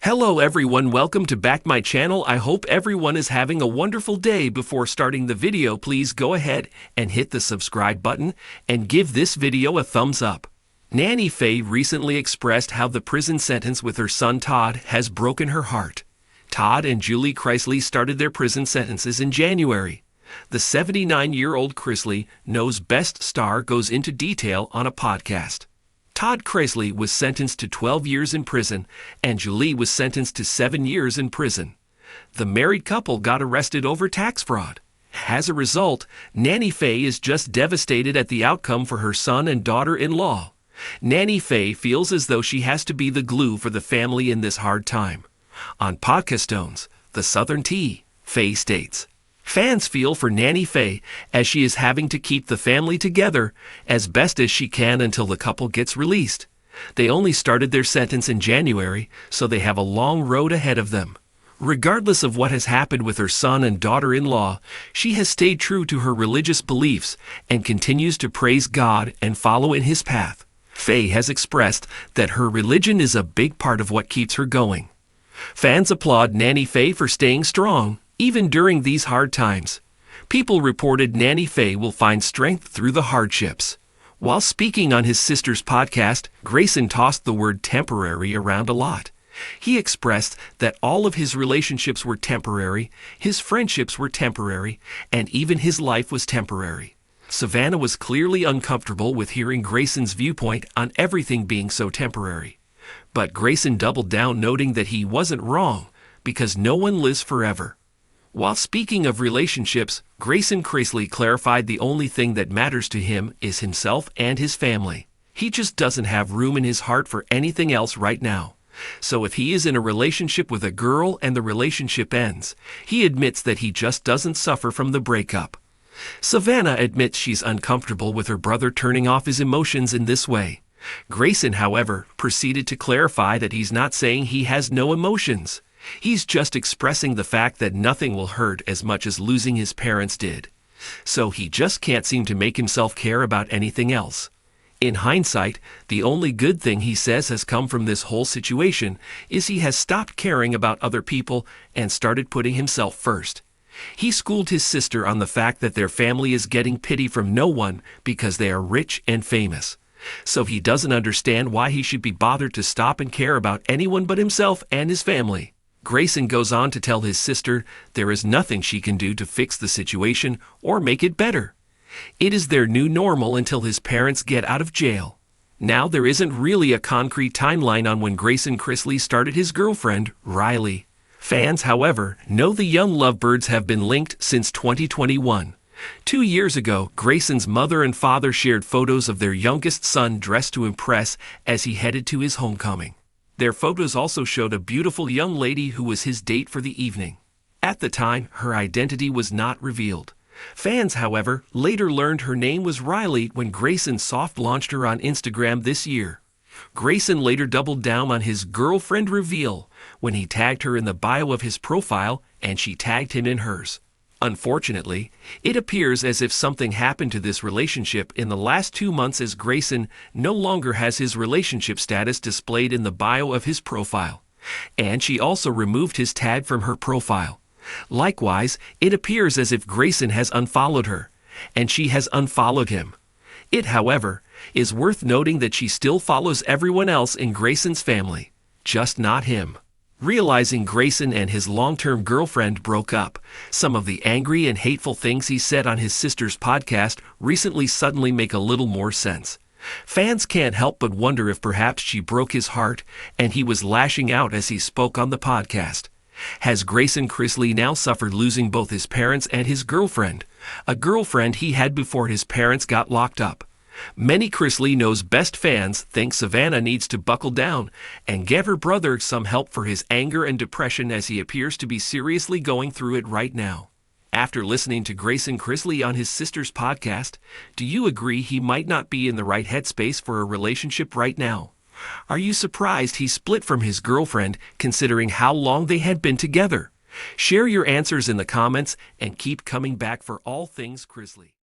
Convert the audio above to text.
Hello everyone, welcome to back my channel. I hope everyone is having a wonderful day. Before starting the video, please go ahead and hit the subscribe button and give this video a thumbs up. Nanny Faye recently expressed how the prison sentence with her son Todd has broken her heart. Todd and Julie Chrisley started their prison sentences in January. The 79-year-old Chrisley knows best star goes into detail on a podcast. Todd Chrisley was sentenced to 12 years in prison, and Julie was sentenced to 7 years in prison. The married couple got arrested over tax fraud. As a result, Nanny Faye is just devastated at the outcome for her son and daughter-in-law. Nanny Faye feels as though she has to be the glue for the family in this hard time. On Podcastones, The Southern Tea, Faye states, "Fans feel for Nanny Faye as she is having to keep the family together as best as she can until the couple gets released. They only started their sentence in January, so they have a long road ahead of them. Regardless of what has happened with her son and daughter-in-law, she has stayed true to her religious beliefs and continues to praise God and follow in His path." Faye has expressed that her religion is a big part of what keeps her going. Fans applaud Nanny Faye for staying strong, even during these hard times. People reported Nanny Faye will find strength through the hardships. While speaking on his sister's podcast, Grayson tossed the word temporary around a lot. He expressed that all of his relationships were temporary, his friendships were temporary, and even his life was temporary. Savannah was clearly uncomfortable with hearing Grayson's viewpoint on everything being so temporary. But Grayson doubled down, noting that he wasn't wrong, because no one lives forever. While speaking of relationships, Grayson Chrisley clarified the only thing that matters to him is himself and his family. He just doesn't have room in his heart for anything else right now. So if he is in a relationship with a girl and the relationship ends, he admits that he just doesn't suffer from the breakup. Savannah admits she's uncomfortable with her brother turning off his emotions in this way. Grayson, however, proceeded to clarify that he's not saying he has no emotions. He's just expressing the fact that nothing will hurt as much as losing his parents did. So he just can't seem to make himself care about anything else. In hindsight, the only good thing he says has come from this whole situation is he has stopped caring about other people and started putting himself first. He schooled his sister on the fact that their family is getting pity from no one because they are rich and famous. So he doesn't understand why he should be bothered to stop and care about anyone but himself and his family. Grayson goes on to tell his sister there is nothing she can do to fix the situation or make it better. It is their new normal until his parents get out of jail. Now there isn't really a concrete timeline on when Grayson Chrisley started his girlfriend, Riley. Fans, however, know the young lovebirds have been linked since 2021. 2 years ago, Grayson's mother and father shared photos of their youngest son dressed to impress as he headed to his homecoming. Their photos also showed a beautiful young lady who was his date for the evening. At the time, her identity was not revealed. Fans, however, later learned her name was Riley when Grayson soft-launched her on Instagram this year. Grayson later doubled down on his girlfriend reveal when he tagged her in the bio of his profile and she tagged him in hers. Unfortunately, it appears as if something happened to this relationship in the last 2 months, as Grayson no longer has his relationship status displayed in the bio of his profile. And she also removed his tag from her profile. Likewise, it appears as if Grayson has unfollowed her, and she has unfollowed him. It, however, is worth noting that she still follows everyone else in Grayson's family, just not him. Realizing Grayson and his long-term girlfriend broke up, some of the angry and hateful things he said on his sister's podcast recently suddenly make a little more sense. Fans can't help but wonder if perhaps she broke his heart and he was lashing out as he spoke on the podcast. Has Grayson Chrisley now suffered losing both his parents and his girlfriend, a girlfriend he had before his parents got locked up? Many Chrisley Knows Best fans think Savannah needs to buckle down and give her brother some help for his anger and depression, as he appears to be seriously going through it right now. After listening to Grayson Chrisley on his sister's podcast, do you agree he might not be in the right headspace for a relationship right now? Are you surprised he split from his girlfriend, considering how long they had been together? Share your answers in the comments and keep coming back for all things Chrisley.